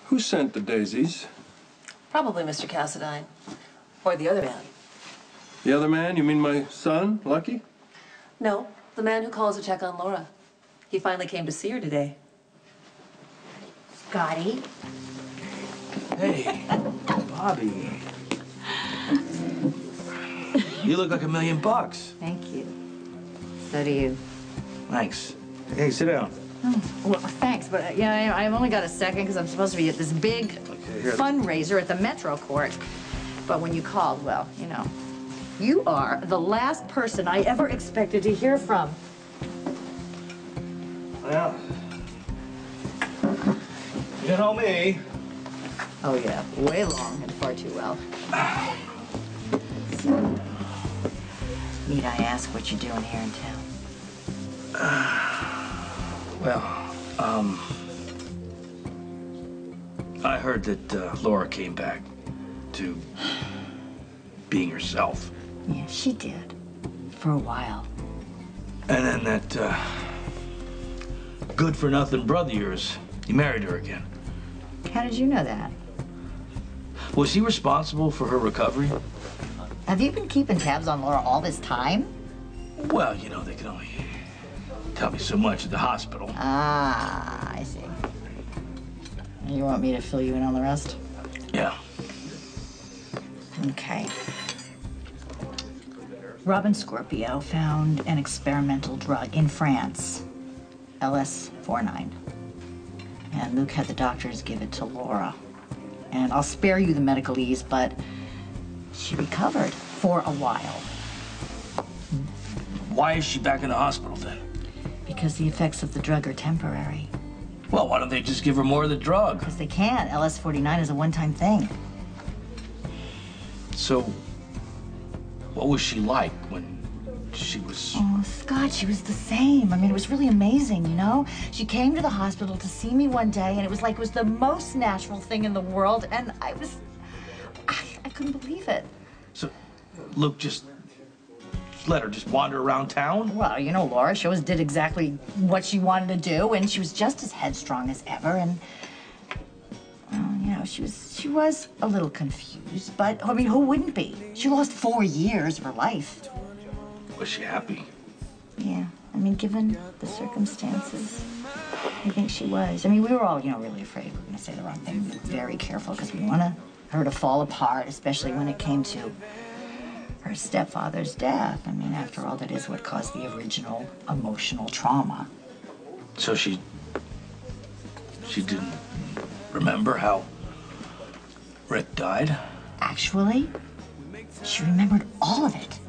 Who sent the daisies? Probably Mr. Cassadine. Or the other man. The other man? You mean my son, Lucky? No, the man who calls to check on Laura. He finally came to see her today. Scotty. Hey, Bobby. You look like $1,000,000. Thank you. So do you. Thanks. Hey, sit down. Oh, well, thanks, but yeah, I've only got a second because I'm supposed to be at this big fundraiser at the Metro Court. But when you called, well, you know, you are the last person I ever expected to hear from. Well, you know me. Oh, yeah, way long and far too well. Need I ask what you're doing here in town? Well, I heard that Laura came back to being herself. Yeah, she did. For a while. And then that good-for-nothing brother of yours, he married her again. How did you know that? Was he responsible for her recovery? Have you been keeping tabs on Laura all this time? Well, you know, they can only tell me so much at the hospital. Ah, I see. You want me to fill you in on the rest? Yeah. Okay. Robin Scorpio found an experimental drug in France, LS49. And Luke had the doctors give it to Laura. And I'll spare you the medicalese, but she recovered for a while. Why is she back in the hospital then? Because the effects of the drug are temporary. Well, why don't they just give her more of the drug? Because they can't. LS49 is a one-time thing. So, what was she like when she was... Oh, Scott, she was the same. I mean, it was really amazing, you know? She came to the hospital to see me one day, and it was like it was the most natural thing in the world, and I couldn't believe it. So, Luke just let her just wander around town? Well, you know, Laura, she always did exactly what she wanted to do, and she was just as headstrong as ever, and... Well, you know, she was a little confused, but, I mean, who wouldn't be? She lost 4 years of her life. Was she happy? Yeah, I mean, given the circumstances, I think she was. I mean, we were all, you know, really afraid we were going to say the wrong thing. We were very careful because we wanted her to fall apart, especially when it came to her stepfather's death. I mean, after all, that is what caused the original emotional trauma. So she didn't remember how Rick died? Actually, she remembered all of it.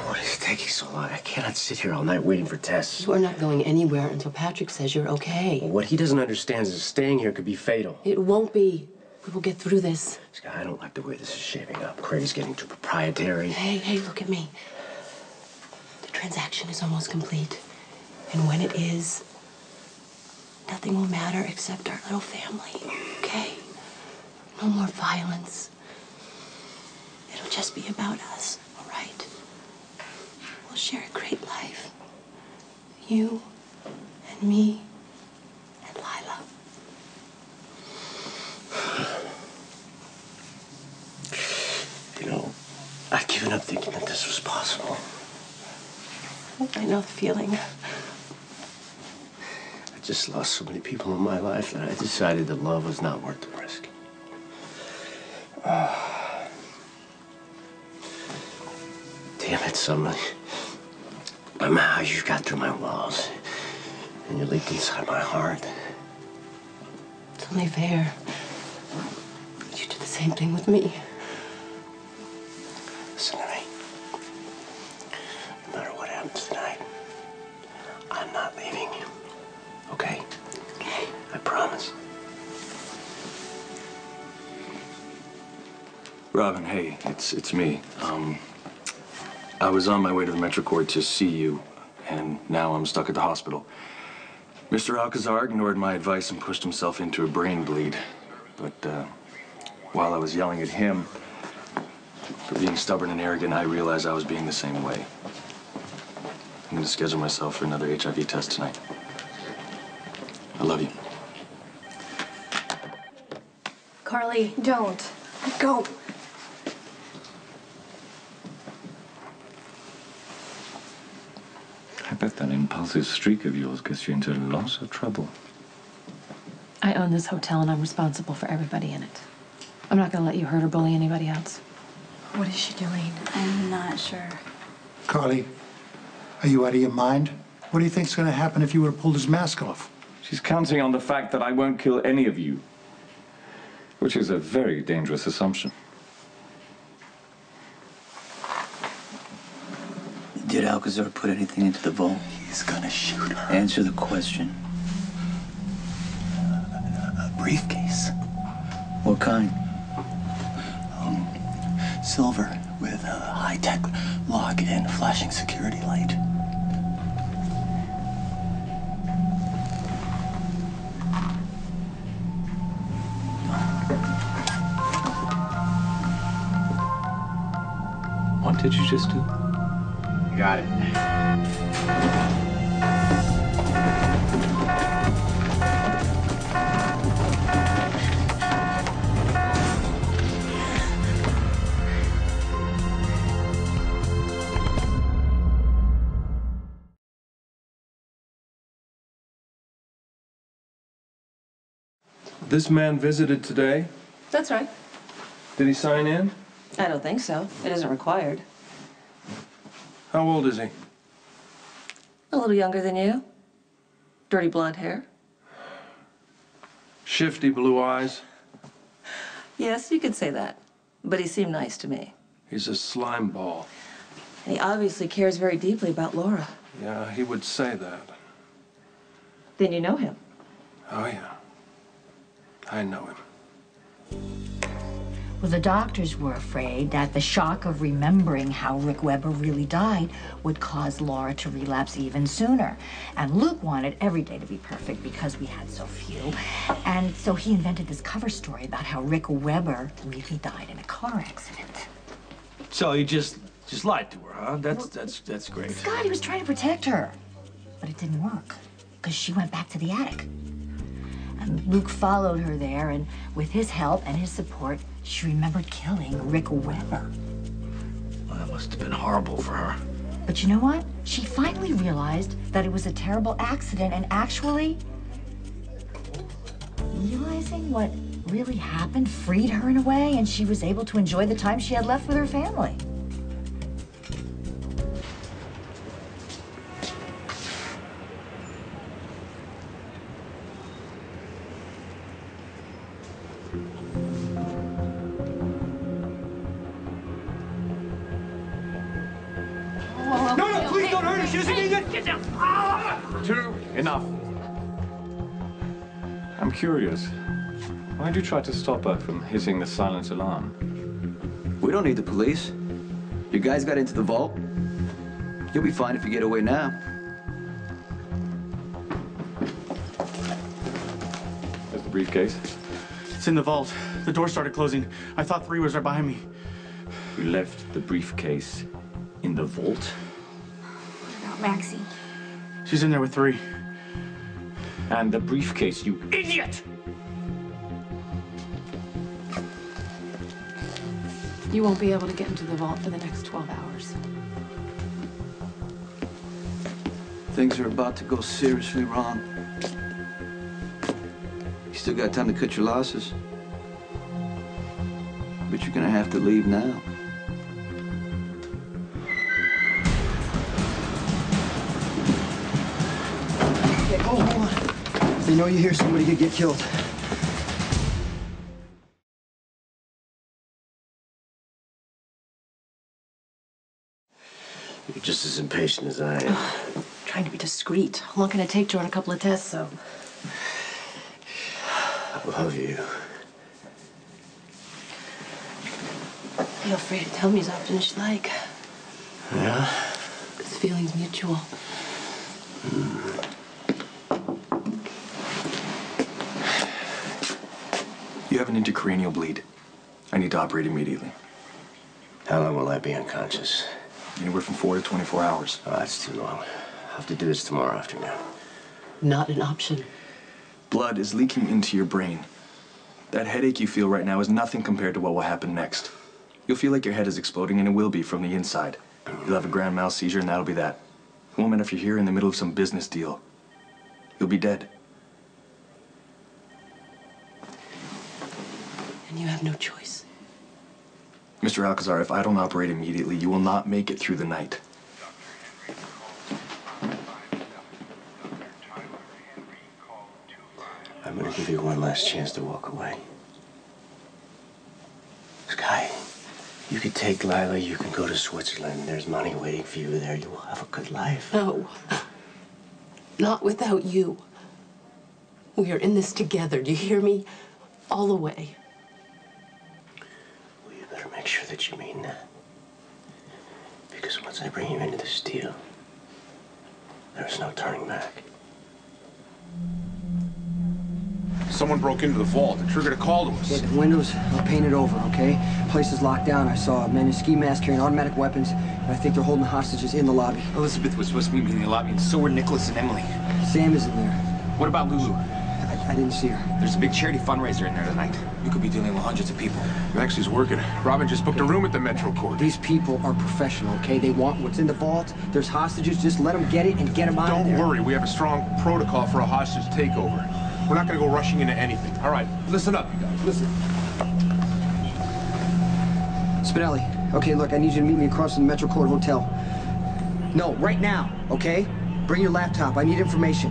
What is taking so long? I cannot sit here all night waiting for Tess. You are not going anywhere until Patrick says you're okay. Well, what he doesn't understand is that staying here could be fatal. It won't be. We will get through this. Scott, I don't like the way this is shaping up. Craig's getting too proprietary. Hey, look at me. The transaction is almost complete. And when it is, nothing will matter except our little family, okay? No more violence. It'll just be about us, all right? We'll share a great life. You and me and Lila. You know, I'd given up thinking that this was possible. I know the feeling. I just lost so many people in my life that I decided that love was not worth the risk. Damn it, Summer. Somehow you got through my walls, and you leaked inside my heart. It's only fair. You did the same thing with me. Listen to me. No matter what happens tonight, I'm not leaving you. Okay? Okay. I promise. Robin, hey, it's me. I was on my way to the Metro Court to see you, and now I'm stuck at the hospital. Mr. Alcazar ignored my advice and pushed himself into a brain bleed. But while I was yelling at him for being stubborn and arrogant, I realized I was being the same way. I'm going to schedule myself for another HIV test tonight. I love you. Carly. Don't. Go. I bet that impulsive streak of yours gets you into lots of trouble. I own this hotel and I'm responsible for everybody in it. I'm not gonna let you hurt or bully anybody else. What is she doing? I'm not sure. Carly, are you out of your mind? What do you think's going to happen if you would have pulled his mask off? She's counting on the fact that I won't kill any of you, which is a very dangerous assumption. Did Alcazar put anything into the vault? He's gonna shoot her. Answer the question. A briefcase. What kind? Silver with a high-tech lock and flashing security light. What did you just do? Got it. This man visited today. That's right. Did he sign in? I don't think so. It isn't required. How old is he? A little younger than you. Dirty blonde hair. Shifty blue eyes. Yes, you could say that. But he seemed nice to me. He's a slime ball. And he obviously cares very deeply about Laura. Yeah, he would say that. Then you know him. Oh, yeah. I know him. Well, the doctors were afraid that the shock of remembering how Rick Weber really died would cause Laura to relapse even sooner. And Luke wanted every day to be perfect because we had so few. And so he invented this cover story about how Rick Weber really died in a car accident. So you just lied to her, huh? That's great. Scott, he was trying to protect her. But it didn't work because she went back to the attic. And Luke followed her there, and with his help and his support, she remembered killing Rick Weber. Well, that must have been horrible for her. But you know what? She finally realized that it was a terrible accident, and actually, realizing what really happened freed her in a way, and she was able to enjoy the time she had left with her family. No, please don't hurt her. She doesn't need it. Get down. Two, enough. I'm curious. Why'd you try to stop her from hitting the silent alarm? We don't need the police. Your guys got into the vault. You'll be fine if you get away now. There's the briefcase. It's in the vault. The door started closing. I thought 3 was right behind me. You left the briefcase in the vault? What about Maxie? She's in there with 3. And the briefcase, you idiot! You won't be able to get into the vault for the next 12 hours. Things are about to go seriously wrong. You still got time to cut your losses. But you're gonna have to leave now. Oh, hold on. If they know you're here, somebody could get killed. You're just as impatient as I am. Trying to be discreet. How long can it take to run a couple of tests, so? I love you. Feel free to tell me as often as you like. Yeah? This feeling's mutual. You have an intracranial bleed. I need to operate immediately. How long will I be unconscious? Anywhere from 4 to 24 hours. Oh, that's too long. I'll have to do this tomorrow afternoon. Not an option. Blood is leaking into your brain. That headache you feel right now is nothing compared to what will happen next. You'll feel like your head is exploding, and it will be from the inside. You'll have a grand mal seizure, and that'll be that. It won't matter if you're here in the middle of some business deal. You'll be dead. And you have no choice. Mr. Alcazar, if I don't operate immediately, you will not make it through the night. I'm gonna give you one last chance to walk away. Sky, you could take Lila, you can go to Switzerland. There's money waiting for you there. You will have a good life. No. Not without you. We are in this together. Do you hear me? All the way. Well, you better make sure that you mean that. Because once I bring you into this deal, there's no turning back. Someone broke into the vault and triggered a call to us. Yeah, the windows are painted over, okay? Place is locked down. I saw men in ski masks carrying automatic weapons, and I think they're holding hostages in the lobby. Elizabeth was supposed to meet me in the lobby, and so were Nicholas and Emily. Sam is in there. What about Lulu? I didn't see her. There's a big charity fundraiser in there tonight. You could be dealing with hundreds of people. Maxie's working. Robin just booked a room at the Metro Court. These people are professional, okay? They want what's in the vault. There's hostages. Just let them get it and get them out of there. Don't worry. We have a strong protocol for a hostage takeover. We're not going to go rushing into anything. All right, listen up, you guys. Listen. Spinelli, okay, look, I need you to meet me across from the Metro Court Hotel. No, right now, okay? Bring your laptop. I need information.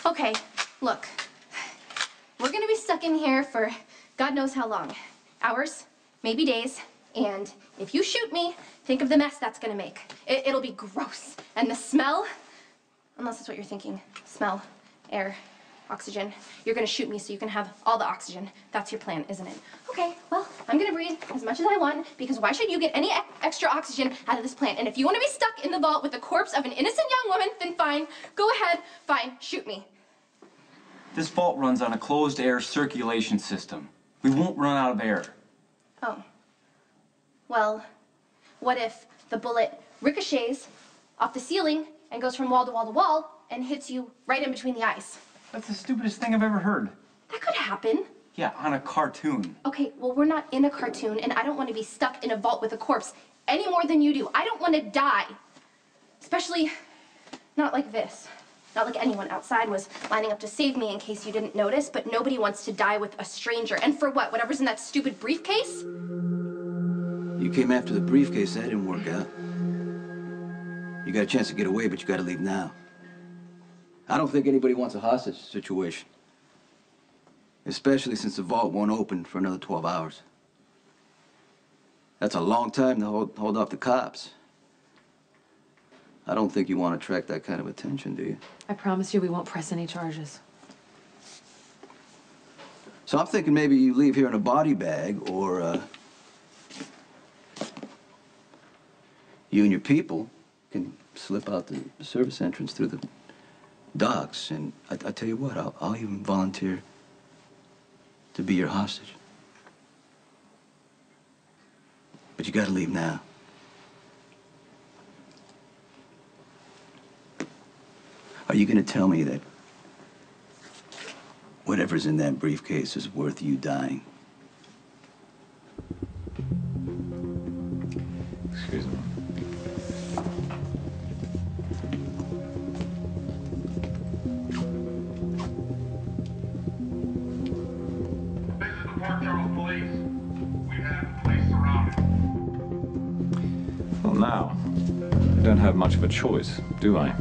Okay, look. We're gonna be stuck in here for God knows how long. Hours, maybe days. And if you shoot me, think of the mess that's gonna make. It'll be gross. And the smell, unless that's what you're thinking, smell, air, oxygen. You're gonna shoot me so you can have all the oxygen. That's your plan, isn't it? Okay, well, I'm gonna breathe as much as I want because why should you get any extra oxygen out of this plant? And if you wanna be stuck in the vault with the corpse of an innocent young woman, then fine, go ahead, fine, shoot me. This vault runs on a closed air circulation system. We won't run out of air. Oh. Well, what if the bullet ricochets off the ceiling and goes from wall to wall to wall and hits you right in between the eyes? That's the stupidest thing I've ever heard. That could happen. Yeah, on a cartoon. Okay, well, we're not in a cartoon, and I don't want to be stuck in a vault with a corpse any more than you do. I don't want to die. Especially not like this. Not like anyone outside was lining up to save me in case you didn't notice, but nobody wants to die with a stranger. And for what? Whatever's in that stupid briefcase? You came after the briefcase. That didn't work out. You got a chance to get away, but you got to leave now. I don't think anybody wants a hostage situation. Especially since the vault won't open for another 12 hours. That's a long time to hold off the cops. I don't think you want to attract that kind of attention, do you? I promise you we won't press any charges. So I'm thinking maybe you leave here in a body bag, or you and your people can slip out the service entrance through the docks. And I tell you what, I'll even volunteer to be your hostage. But you gotta leave now. Are you gonna tell me that whatever's in that briefcase is worth you dying? Excuse me. Well, now, I don't have much of a choice, do I?